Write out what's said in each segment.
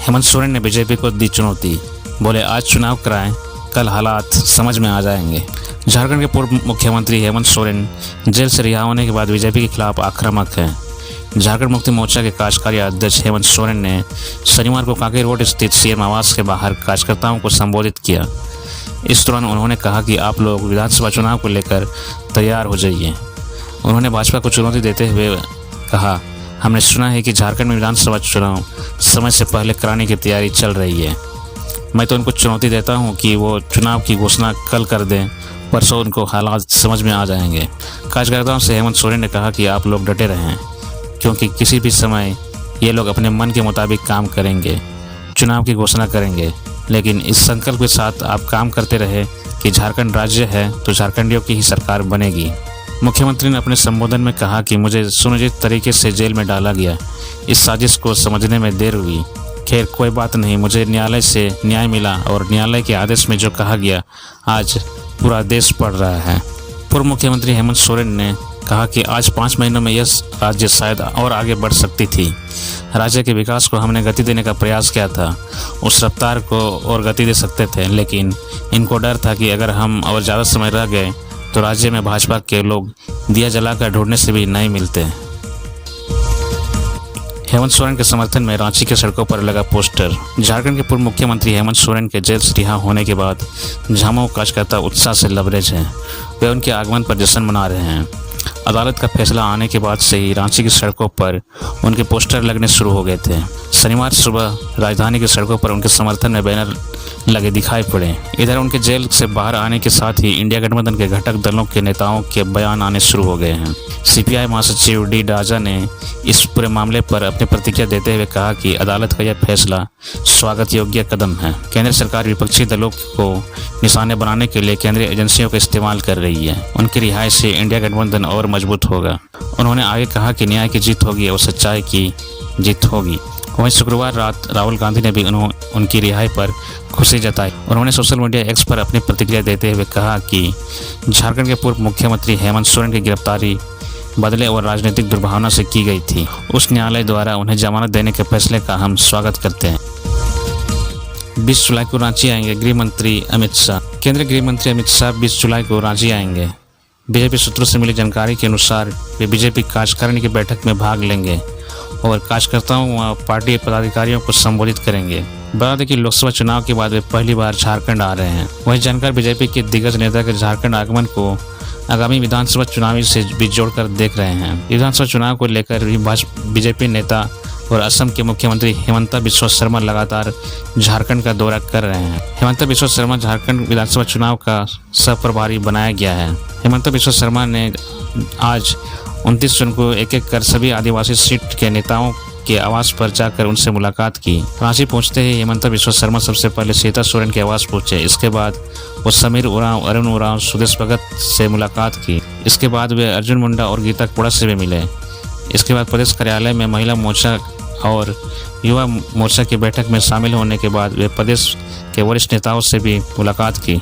हेमंत सोरेन ने बीजेपी को दी चुनौती, बोले आज चुनाव कराएं, कल हालात समझ में आ जाएंगे। झारखंड के पूर्व मुख्यमंत्री हेमंत सोरेन जेल से रिहा होने के बाद बीजेपी के खिलाफ आक्रामक हैं। झारखंड मुक्ति मोर्चा के कार्यकारी अध्यक्ष हेमंत सोरेन ने शनिवार को कांकेर रोड स्थित सीएम आवास के बाहर कार्यकर्ताओं को संबोधित किया। इस दौरान उन्होंने कहा कि आप लोग विधानसभा चुनाव को लेकर तैयार हो जाइए। उन्होंने भाजपा को चुनौती देते हुए कहा, हमने सुना है कि झारखंड में विधानसभा चुनाव समय से पहले कराने की तैयारी चल रही है। मैं तो उनको चुनौती देता हूं कि वो चुनाव की घोषणा कल कर दें, परसों उनको हालात समझ में आ जाएंगे। कार्यकर्ताओं से हेमंत सोरेन ने कहा कि आप लोग डटे रहें, क्योंकि किसी भी समय ये लोग अपने मन के मुताबिक काम करेंगे, चुनाव की घोषणा करेंगे, लेकिन इस संकल्प के साथ आप काम करते रहे कि झारखंड राज्य है तो झारखंडियों की ही सरकार बनेगी। मुख्यमंत्री ने अपने संबोधन में कहा कि मुझे सुनियोजित तरीके से जेल में डाला गया, इस साजिश को समझने में देर हुई। खैर कोई बात नहीं, मुझे न्यायालय से न्याय मिला और न्यायालय के आदेश में जो कहा गया आज पूरा देश पढ़ रहा है। पूर्व मुख्यमंत्री हेमंत सोरेन ने कहा कि आज 5 महीनों में यह राज्य शायद और आगे बढ़ सकती थी। राज्य के विकास को हमने गति देने का प्रयास किया था, उस रफ्तार को और गति दे सकते थे, लेकिन इनको डर था कि अगर हम और ज़्यादा समय रह गए तो राज्य में भाजपा के लोग दिया जलाकर ढूंढने से भी नहीं मिलते। हेमंत सोरेन के समर्थन में रांची के सड़कों पर लगा पोस्टर। झारखंड के पूर्व मुख्यमंत्री हेमंत सोरेन के जेल से रिहा होने के बाद झामुमो कार्यकर्ता उत्साह से लबरेज हैं। वे उनके आगमन पर जश्न मना रहे हैं। अदालत का फैसला आने के बाद से ही रांची की सड़कों पर उनके पोस्टर लगने शुरू हो गए थे। शनिवार सुबह राजधानी की सड़कों पर उनके समर्थन में बैनर लगे दिखाई पड़े। इधर उनके जेल से बाहर आने के साथ ही इंडिया गठबंधन के घटक दलों के नेताओं के बयान आने शुरू हो गए हैं। सीपीआई महासचिव डी राजा ने इस पूरे मामले पर अपनी प्रतिक्रिया देते हुए कहा कि अदालत का यह फैसला स्वागत योग्य कदम है। केंद्र सरकार विपक्षी दलों को निशाने बनाने के लिए केंद्रीय एजेंसियों का इस्तेमाल कर रही है। उनकी रिहाई से इंडिया गठबंधन और मजबूत होगा। उन्होंने आगे कहा कि न्याय की जीत होगी और सच्चाई की जीत होगी। वहीं शुक्रवार रात राहुल गांधी ने भी उनकी रिहाई पर खुशी जताई। उन्होंने सोशल मीडिया एक्स पर अपनी प्रतिक्रिया देते हुए कहा कि झारखंड के पूर्व मुख्यमंत्री हेमंत सोरेन की गिरफ्तारी बदले और राजनीतिक दुर्भावना से की गई थी। उस न्यायालय द्वारा उन्हें जमानत देने के फैसले का हम स्वागत करते हैं। 20 जुलाई को रांची आएंगे गृह मंत्री अमित शाह। केंद्रीय गृह मंत्री अमित शाह 20 जुलाई को रांची आएंगे। बीजेपी सूत्रों से मिली जानकारी के अनुसार वे बीजेपी कार्यकारिणी की बैठक में भाग लेंगे और कार्यकर्ताओं व पार्टी पदाधिकारियों को संबोधित करेंगे। बता दें कि लोकसभा चुनाव के बाद वे पहली बार झारखंड आ रहे हैं। वहीं जानकार बीजेपी के दिग्गज नेता के झारखंड आगमन को आगामी विधानसभा चुनावी से भी जोड़कर देख रहे हैं। विधानसभा चुनाव को लेकर भी बीजेपी नेता और असम के मुख्यमंत्री हिमंता बिस्वा शर्मा लगातार झारखंड का दौरा कर रहे हैं। हिमंता बिस्वा शर्मा झारखंड विधानसभा चुनाव का सह-प्रभारी बनाया गया है। हिमंता बिस्वा शर्मा ने आज 29 जून को एक कर सभी आदिवासी सीट के नेताओं के आवास पर जाकर उनसे मुलाकात की। रांची पहुंचते ही हिमंता बिस्वा शर्मा सबसे पहले सीता सोरेन के आवास पहुंचे। इसके बाद वो समीर उरांव, अरुण उरांव, सुदेश भगत से मुलाकात की। इसके बाद वे अर्जुन मुंडा और गीता कोड़ा से भी मिले। इसके बाद प्रदेश कार्यालय में महिला मोर्चा और युवा मोर्चा की बैठक में शामिल होने के बाद वे प्रदेश के वरिष्ठ नेताओं से भी मुलाकात की।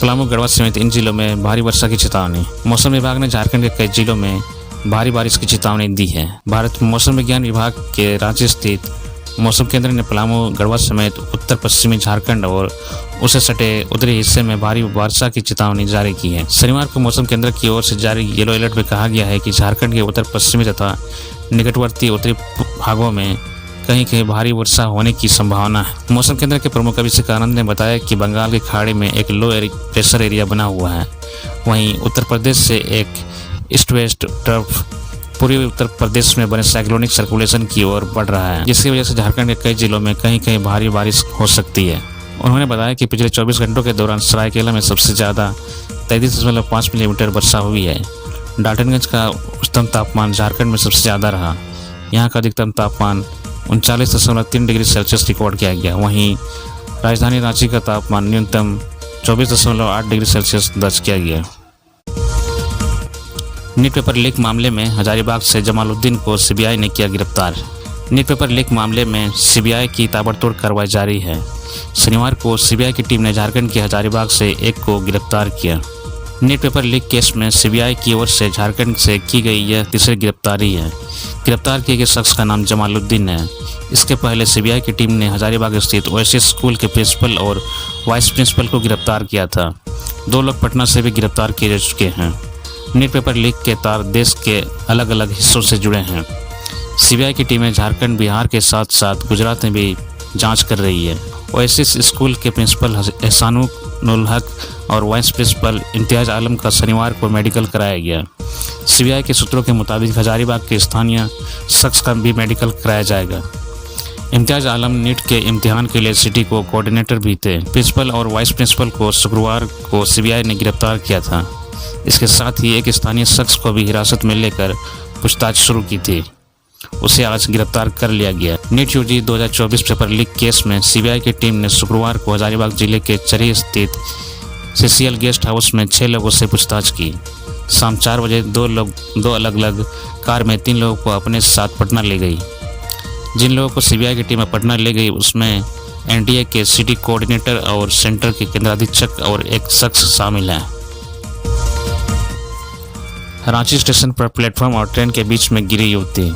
पलामू, गढ़वा समेत इन जिलों में भारी वर्षा की चेतावनी। मौसम विभाग ने झारखंड के कई जिलों में भारी बारिश की चेतावनी दी है। भारत मौसम विज्ञान विभाग के रांची स्थित मौसम केंद्र ने पलामू, गढ़वा समेत उत्तर पश्चिमी झारखंड और उसे सटे उत्तरी हिस्से में भारी वर्षा की चेतावनी जारी की है। शनिवार को मौसम केंद्र की ओर से जारी येलो अलर्ट में कहा गया है कि झारखंड के उत्तर पश्चिमी तथा निकटवर्ती उत्तरी भागों में कहीं कहीं भारी वर्षा होने की संभावना है। मौसम केंद्र के प्रमुख अभिषेक आनंद ने बताया कि बंगाल की खाड़ी में एक लो प्रेशर एरिया बना हुआ है। वहीं उत्तर प्रदेश से एक ईस्ट वेस्ट ट्रफ पूर्वी उत्तर प्रदेश में बने साइक्लोनिक सर्कुलेशन की ओर बढ़ रहा है, जिसकी वजह से झारखंड के कई जिलों में कहीं कहीं भारी बारिश हो सकती है। उन्होंने बताया कि पिछले 24 घंटों के दौरान सरायकेला में सबसे ज़्यादा 33.5 मिलीमीटर वर्षा हुई है। डाल्टनगंज का उच्चतम तापमान झारखंड में सबसे ज़्यादा रहा। यहाँ का अधिकतम तापमान 39.3 डिग्री सेल्सियस रिकॉर्ड किया गया। वहीं राजधानी रांची का तापमान न्यूनतम 24.8 डिग्री सेल्सियस दर्ज किया गया। नीट पेपर लीक मामले में हजारीबाग से जमालुद्दीन को सीबीआई ने किया गिरफ्तार। नीट पेपर लीक मामले में सीबीआई की ताबड़तोड़ कार्रवाई जारी है। शनिवार को सीबीआई की टीम ने झारखंड के हजारीबाग से एक को गिरफ्तार किया। नीट पेपर लीक केस में सीबीआई की ओर से झारखंड से की गई यह तीसरी गिरफ्तारी है। गिरफ्तार किए गए शख्स का नाम जमालुद्दीन है। इसके पहले सीबीआई की टीम ने हजारीबाग स्थित ओएसिस स्कूल के प्रिंसिपल और वाइस प्रिंसिपल को गिरफ्तार किया था। 2 लोग पटना से भी गिरफ्तार किए जा चुके हैं। नीट पेपर लीक के तार देश के अलग अलग हिस्सों से जुड़े हैं। सीबीआई की टीमें झारखंड, बिहार के साथ साथ गुजरात में भी जांच कर रही है। ओएसिस स्कूल के प्रिंसिपल एहसानुल हक और वाइस प्रिंसिपल इम्तियाज आलम का शनिवार को मेडिकल कराया गया। सीबीआई के सूत्रों के मुताबिक हजारीबाग के स्थानीय शख्स का भी मेडिकल कराया जाएगा। इम्तियाज आलम नीट के इम्तिहान के लिए सिटी को कोऑर्डिनेटर भी थे। प्रिंसिपल और वाइस प्रिंसिपल को शुक्रवार को सीबीआई ने गिरफ्तार किया था। इसके साथ ही एक स्थानीय शख्स को भी हिरासत में लेकर पूछताछ शुरू की थी। उसे आज गिरफ्तार कर लिया गया। NEET UG 2024 paper leak case में सीबीआई की टीम ने शुक्रवार को हजारीबाग जिले के चरी स्थित सीसीएल गेस्ट हाउस में 6 लोगों से पूछताछ की। शाम 4 बजे 2 अलग अलग कार में 3 लोगों को अपने साथ पटना ले गई। जिन लोगों को सीबीआई की टीम पटना ले गई उसमें एनडीए के सिटी कोऑर्डिनेटर और सेंटर के केंद्राधीक्षक और एक शख्स शामिल हैं। रांची स्टेशन पर प्लेटफॉर्म और ट्रेन के बीच में गिरी युवती।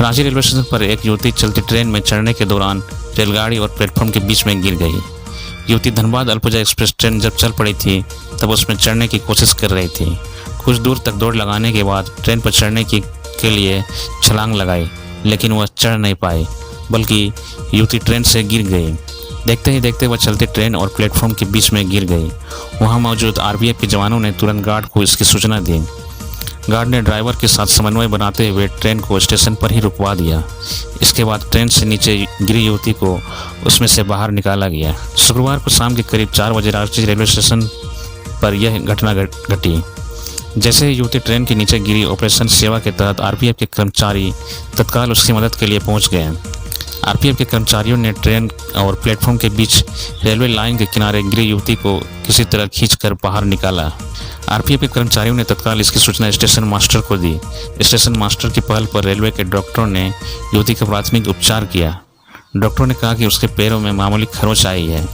रांची रेलवे स्टेशन पर एक युवती चलती ट्रेन में चढ़ने के दौरान रेलगाड़ी और प्लेटफॉर्म के बीच में गिर गई। युवती धनबाद अलपुजा एक्सप्रेस ट्रेन जब चल पड़ी थी तब उसमें चढ़ने की कोशिश कर रही थी। कुछ दूर तक दौड़ लगाने के बाद ट्रेन पर चढ़ने के लिए छलांग लगाई, लेकिन वह चढ़ नहीं पाई, बल्कि युवती ट्रेन से गिर गई। देखते ही देखते वह चलती ट्रेन और प्लेटफॉर्म के बीच में गिर गई। वहां मौजूद आरपीएफ के जवानों ने तुरंत गार्ड को इसकी सूचना दी। गार्ड ने ड्राइवर के साथ समन्वय बनाते हुए ट्रेन को स्टेशन पर ही रुकवा दिया। इसके बाद ट्रेन से नीचे गिरी युवती को उसमें से बाहर निकाला गया। शुक्रवार को शाम के करीब 4 बजे रांची रेलवे स्टेशन पर यह घटना घटी। जैसे ही युवती ट्रेन के नीचे गिरी, ऑपरेशन सेवा के तहत आरपीएफ के कर्मचारी तत्काल उसकी मदद के लिए पहुंच गए। आरपीएफ के कर्मचारियों ने ट्रेन और प्लेटफॉर्म के बीच रेलवे लाइन के किनारे गिरी युवती को किसी तरह खींचकर बाहर निकाला। आरपीएफ के कर्मचारियों ने तत्काल इसकी सूचना स्टेशन मास्टर को दी। स्टेशन मास्टर की पहल पर रेलवे के डॉक्टरों ने युवती का प्राथमिक उपचार किया। डॉक्टरों ने कहा कि उसके पैरों में मामूली खरोंच आई है,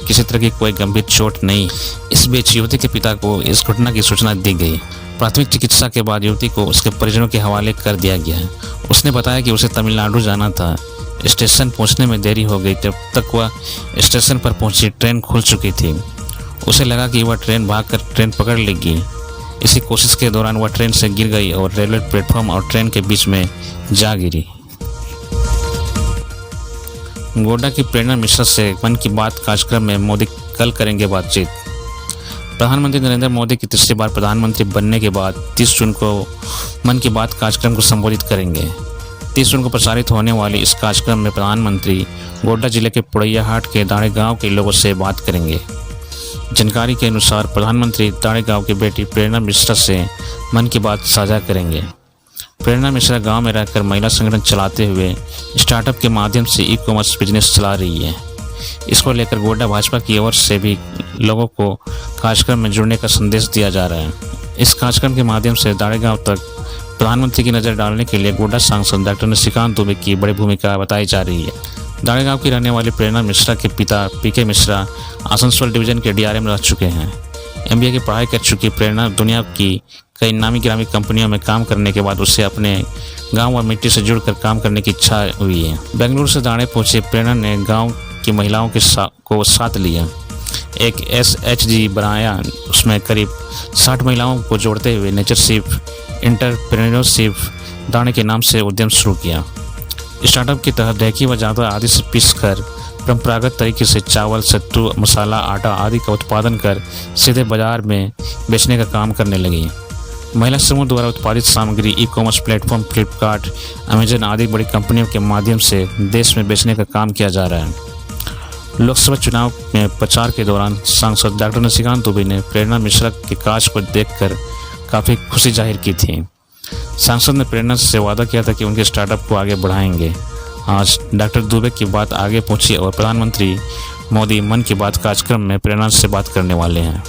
किसी तरह की कोई गंभीर चोट नहीं। इस बीच युवती के पिता को इस घटना की सूचना दी गई। प्राथमिक चिकित्सा के बाद युवती को उसके परिजनों के हवाले कर दिया गया। उसने बताया कि उसे तमिलनाडु जाना था। स्टेशन पहुंचने में देरी हो गई। जब तक वह स्टेशन पर पहुंची, ट्रेन खुल चुकी थी। उसे लगा कि वह ट्रेन भागकर ट्रेन पकड़ लेगी। इसी कोशिश के दौरान वह ट्रेन से गिर गई और रेलवे प्लेटफॉर्म और ट्रेन के बीच में जा गिरी। गोड्डा की प्रेरणा मिश्रा से मन की बात कार्यक्रम में मोदी कल करेंगे बातचीत। प्रधानमंत्री नरेंद्र मोदी की तीसरी बार प्रधानमंत्री बनने के बाद 30 जून को मन की बात कार्यक्रम को संबोधित करेंगे। 30 जून को प्रसारित होने वाले इस कार्यक्रम में प्रधानमंत्री गोड्डा जिले के पुड़ैयाहाट के दाड़े गांव के लोगों से बात करेंगे। जानकारी के अनुसार प्रधानमंत्री दाड़े गांव की बेटी प्रेरणा मिश्रा से मन की बात साझा करेंगे। प्रेरणा मिश्रा गांव में रहकर महिला संगठन चलाते हुए स्टार्टअप के माध्यम से ई कॉमर्स बिजनेस चला रही है। इसको लेकर गोड्डा भाजपा की ओर से भी लोगों को कार्यक्रम में जुड़ने का संदेश दिया जा रहा है। इस कार्यक्रम के माध्यम से दाड़े गांव तक प्रधानमंत्री की नज़र डालने के लिए गोड्डा सांसद डॉक्टर निशिकांत दुबे की बड़ी भूमिका बताई जा रही है। दाड़े गांव की रहने वाली प्रेरणा मिश्रा के पिता पीके मिश्रा आसनसोल डिवीजन के डीआरएम रह चुके हैं। एमबीए की पढ़ाई कर चुकी प्रेरणा दुनिया की कई नामी गिरामी कंपनियों में काम करने के बाद उसे अपने गांव और मिट्टी से जुड़कर काम करने की इच्छा हुई है। बेंगलुरु से दाड़े पहुंचे प्रेरणा ने गांव की महिलाओं को साथ लिया, एक SHG बनाया। उसमें करीब 60 महिलाओं को जोड़ते हुए नेचरशिप एंटरप्रेन्योरशिप दाड़े के नाम से उद्यम शुरू किया। स्टार्टअप के तहत ढेकी व जादा आदि से पीसकर परंपरागत तरीके से चावल, सत्तू, मसाला, आटा आदि का उत्पादन कर सीधे बाजार में बेचने का काम करने लगी। महिला समूह द्वारा उत्पादित सामग्री e commerce platform Flipkart, Amazon आदि बड़ी कंपनियों के माध्यम से देश में बेचने का काम किया जा रहा है। लोकसभा चुनाव में प्रचार के दौरान सांसद डॉक्टर निशिकांत दुबे ने प्रेरणा मिश्रा के काज को देखकर काफ़ी खुशी जाहिर की थी। सांसद ने प्रेरणा से वादा किया था कि उनके स्टार्टअप को आगे बढ़ाएंगे। आज डॉक्टर दुबे की बात आगे पहुंची और प्रधानमंत्री मोदी मन की बात कार्यक्रम में प्रेरणा से बात करने वाले हैं।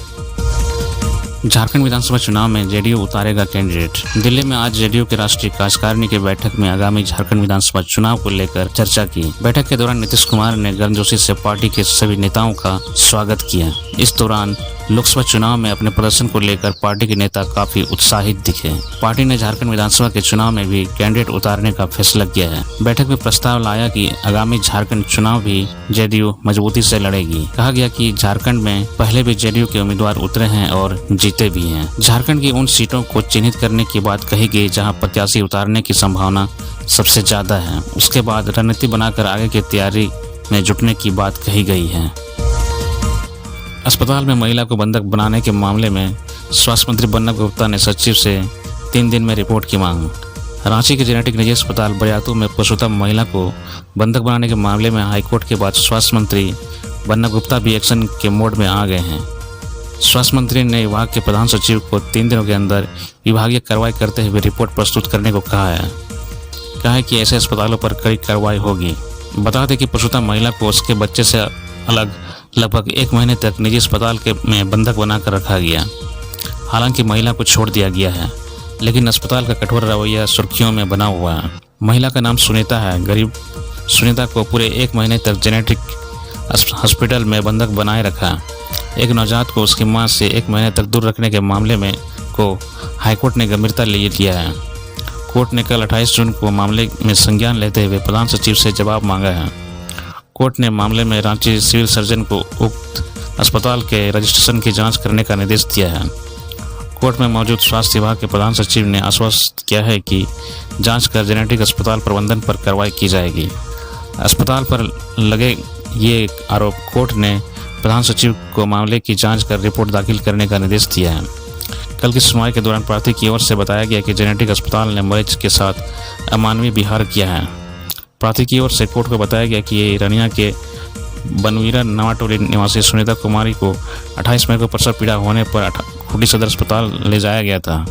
झारखंड विधानसभा चुनाव में जेडीयू उतारेगा कैंडिडेट। दिल्ली में आज जेडीयू के राष्ट्रीय कार्यकारिणी की बैठक में आगामी झारखंड विधानसभा चुनाव को लेकर चर्चा की। बैठक के दौरान नीतीश कुमार ने गर्मजोशी से पार्टी के सभी नेताओं का स्वागत किया। इस दौरान लोकसभा चुनाव में अपने प्रदर्शन को लेकर पार्टी के नेता काफी उत्साहित दिखे। पार्टी ने झारखंड विधानसभा के चुनाव में भी कैंडिडेट उतारने का फैसला किया है। बैठक में प्रस्ताव लाया कि आगामी झारखंड चुनाव भी जेडीयू मजबूती से लड़ेगी। कहा गया कि झारखंड में पहले भी जेडीयू के उम्मीदवार उतरे हैं और जीते भी हैं। झारखंड की उन सीटों को चिन्हित करने की बात कही गई जहाँ प्रत्याशी उतारने की संभावना सबसे ज्यादा है। उसके बाद रणनीति बनाकर आगे की तैयारी में जुटने की बात कही गई है। अस्पताल में महिला को बंधक बनाने के मामले में स्वास्थ्य मंत्री बन्ना गुप्ता ने सचिव से 3 दिन में रिपोर्ट की मांग। रांची के जेनेटिक निजी अस्पताल बरियातू में प्रसूता महिला को बंधक बनाने के मामले में हाईकोर्ट के बाद स्वास्थ्य मंत्री बन्ना गुप्ता भी एक्शन के मोड में आ गए हैं। स्वास्थ्य मंत्री ने विभाग के प्रधान सचिव को 3 दिनों के अंदर विभागीय कार्रवाई करते हुए रिपोर्ट प्रस्तुत करने को कहा है कि ऐसे अस्पतालों पर कड़ी कार्रवाई होगी। बता दें कि प्रसूता महिला को उसके बच्चे से अलग लगभग 1 महीने तक निजी अस्पताल में बंधक बनाकर रखा गया। हालांकि महिला को छोड़ दिया गया है, लेकिन अस्पताल का कठोर रवैया सुर्खियों में बना हुआ है। महिला का नाम सुनीता है। गरीब सुनीता को पूरे 1 महीने तक जेनेटिक हॉस्पिटल में बंधक बनाए रखा। एक नवजात को उसकी मां से 1 महीने तक दूर रखने के मामले में को हाईकोर्ट ने गंभीरता ले लिया है। कोर्ट ने कल 28 जून को मामले में संज्ञान लेते हुए प्रधान सचिव से जवाब मांगा है। कोर्ट ने मामले में रांची सिविल सर्जन को उक्त अस्पताल के रजिस्ट्रेशन की जांच करने का निर्देश दिया है। कोर्ट में मौजूद स्वास्थ्य विभाग के प्रधान सचिव ने आश्वस्त किया है कि जांच कर जेनेटिक अस्पताल प्रबंधन पर कार्रवाई की जाएगी। अस्पताल पर लगे ये आरोप कोर्ट ने प्रधान सचिव को मामले की जांच कर रिपोर्ट दाखिल करने का निर्देश दिया है। कल की सुनवाई के दौरान प्रार्थी की ओर से बताया गया कि जेनेटिक अस्पताल ने मरीज के साथ अमानवीय व्यवहार किया है। प्रार्थी की ओर से कोर्ट को बताया गया कि ये रनिया के बनवीरा नवाटोली निवासी सुनीता कुमारी को 28 मई को प्रसव पीड़ा होने पर खूंटी सदर अस्पताल ले जाया गया था।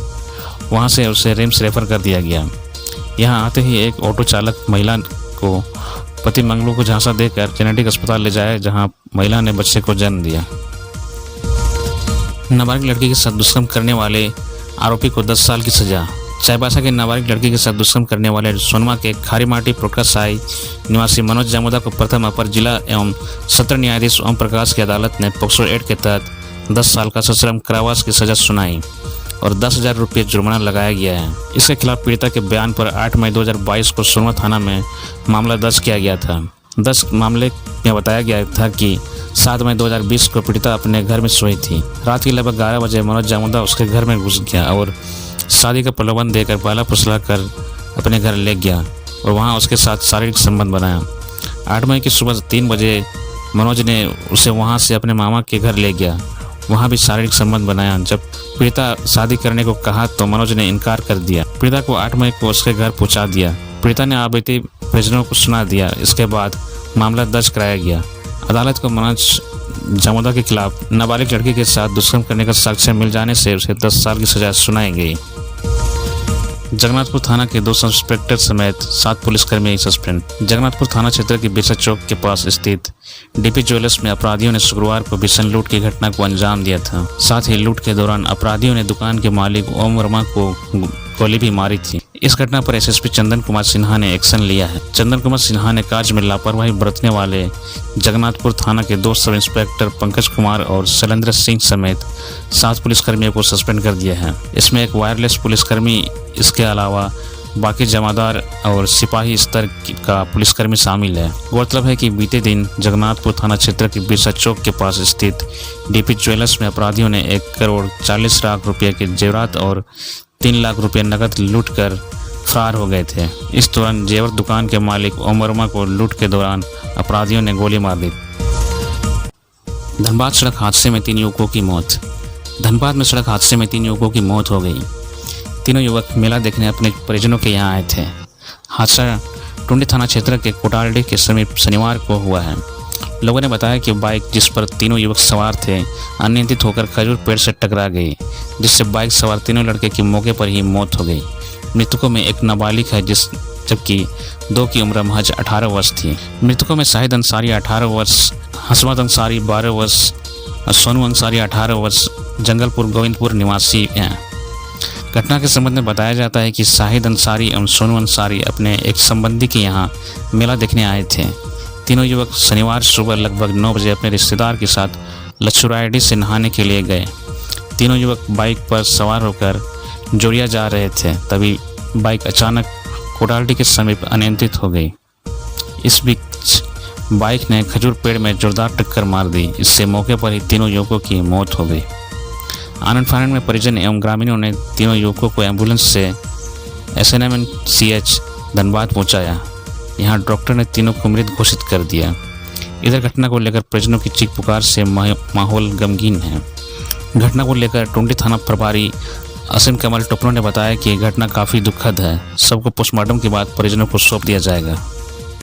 वहां से उसे रिम्स रेफर कर दिया गया। यहां आते ही एक ऑटो चालक महिला को पति मंगलू को झांसा देकर जेनेटिक अस्पताल ले जाया, जहां महिला ने बच्चे को जन्म दिया। नाबालिग लड़की के साथ दुष्कर्म करने वाले आरोपी को 10 साल की सजा। चाईबासा के नाबालिग लड़की के साथ दुष्कर्म करने वाले सोनमा के खारीमाटी प्रोटका साई निवासी मनोज जामुदा को प्रथम अपर जिला एवं सत्र न्यायाधीश ओम प्रकाश की अदालत ने पोक्सो एक्ट के तहत 10 साल का सश्रम कारावास की सजा सुनाई और 10,000 रुपये जुर्माना लगाया गया है। इसके खिलाफ पीड़िता के बयान पर 8 मई 2022 को सोनमा थाना में मामला दर्ज किया गया था। 10 मामले में बताया गया था कि 7 मई 2020 को पीड़िता अपने घर में सोई थी। रात के लगभग 11 बजे मनोज जामुदा उसके घर में घुस गया और शादी का प्रलोभन देकर पाला पुसला कर अपने घर ले गया और वहां उसके साथ शारीरिक संबंध बनाया। 8 मई की सुबह 3 बजे मनोज ने उसे वहां से अपने मामा के घर ले गया, वहां भी शारीरिक संबंध बनाया। जब पीड़िता शादी करने को कहा तो मनोज ने इनकार कर दिया। पीड़िता को 8 मई को उसके घर पहुंचा दिया। पीड़िता ने आरोपी परिजनों को सुना दिया। इसके बाद मामला दर्ज कराया गया। अदालत को मनोज जामुदा के खिलाफ नाबालिग लड़की के साथ दुष्कर्म करने का साक्ष्य मिल जाने से उसे 10 साल की सजा सुनाई गई। जगन्नाथपुर थाना के 2 सब इंस्पेक्टर समेत 7 पुलिसकर्मी सस्पेंड। जगन्नाथपुर थाना क्षेत्र के बिरसा चौक के पास स्थित डीपी ज्वेलर्स में अपराधियों ने शुक्रवार को भीषण लूट की घटना को अंजाम दिया था। साथ ही लूट के दौरान अपराधियों ने दुकान के मालिक ओम वर्मा को गोली भी मारी थी। इस घटना पर एसएसपी चंदन कुमार सिन्हा ने एक्शन लिया है। चंदन कुमार सिन्हा ने कार्य में लापरवाही बरतने वाले जगन्नाथपुर थाना के 2 सब इंस्पेक्टर पंकज कुमार और शैलेंद्र सिंह समेत 7 पुलिसकर्मियों को सस्पेंड कर दिया है। इसमें एक वायरलेस पुलिसकर्मी, इसके अलावा बाकी जमादार और सिपाही स्तर का पुलिसकर्मी शामिल है। गौरतलब है कि बीते दिन जगन्नाथपुर थाना क्षेत्र के बिरसा चौक के पास स्थित डीपी ज्वेलर्स में अपराधियों ने 1 करोड़ 40 लाख रुपये के जेवरात और 3 लाख रुपये नकद लूट कर फरार हो गए थे। इस दौरान जेवर दुकान के मालिक ओम वर्मा को लूट के दौरान अपराधियों ने गोली मार दी। धनबाद सड़क हादसे में 3 युवकों की मौत। धनबाद में सड़क हादसे में 3 युवकों की मौत हो गई। तीनों युवक मेला देखने अपने परिजनों के यहाँ आए थे। हादसा टुंडी थाना क्षेत्र के कोटालडी के समीप शनिवार को हुआ है। लोगों ने बताया कि बाइक जिस पर तीनों युवक सवार थे अनियंत्रित होकर खजूर पेड़ से टकरा गई, जिससे बाइक सवार तीनों लड़के की मौके पर ही मौत हो गई। मृतकों में एक नाबालिग है जबकि 2 की उम्र महज 18 वर्ष थी। मृतकों में शाहिद अंसारी 18 वर्ष, हसमत अंसारी 12 वर्ष और सोनू अंसारी 18 वर्ष जंगलपुर गोविंदपुर निवासी हैं। घटना के संबंध में बताया जाता है कि शाहिद अंसारी एवं सोनू अंसारी अपने एक संबंधी के यहाँ मेला देखने आए थे। तीनों युवक शनिवार सुबह लगभग 9 बजे अपने रिश्तेदार के साथ लछुरायडी से नहाने के लिए गए। तीनों युवक बाइक पर सवार होकर जोरिया जा रहे थे, तभी बाइक अचानक कोडाल्डी के समीप अनियंत्रित हो गई। इस बीच बाइक ने खजूर पेड़ में जोरदार टक्कर मार दी। इससे मौके पर ही तीनों युवकों की मौत हो गई। आनंद फानंद में परिजन एवं ग्रामीणों ने तीनों युवकों को एम्बुलेंस से SNMCH धनबाद पहुंचाया। यहां डॉक्टर ने तीनों को मृत घोषित कर दिया। इधर घटना को लेकर परिजनों की चीख पुकार से माहौल गमगीन है। घटना को लेकर टुंडी थाना प्रभारी असीम कमल टोपनो ने बताया कि घटना काफ़ी दुखद है। सबको पोस्टमार्टम के बाद परिजनों को सौंप दिया जाएगा।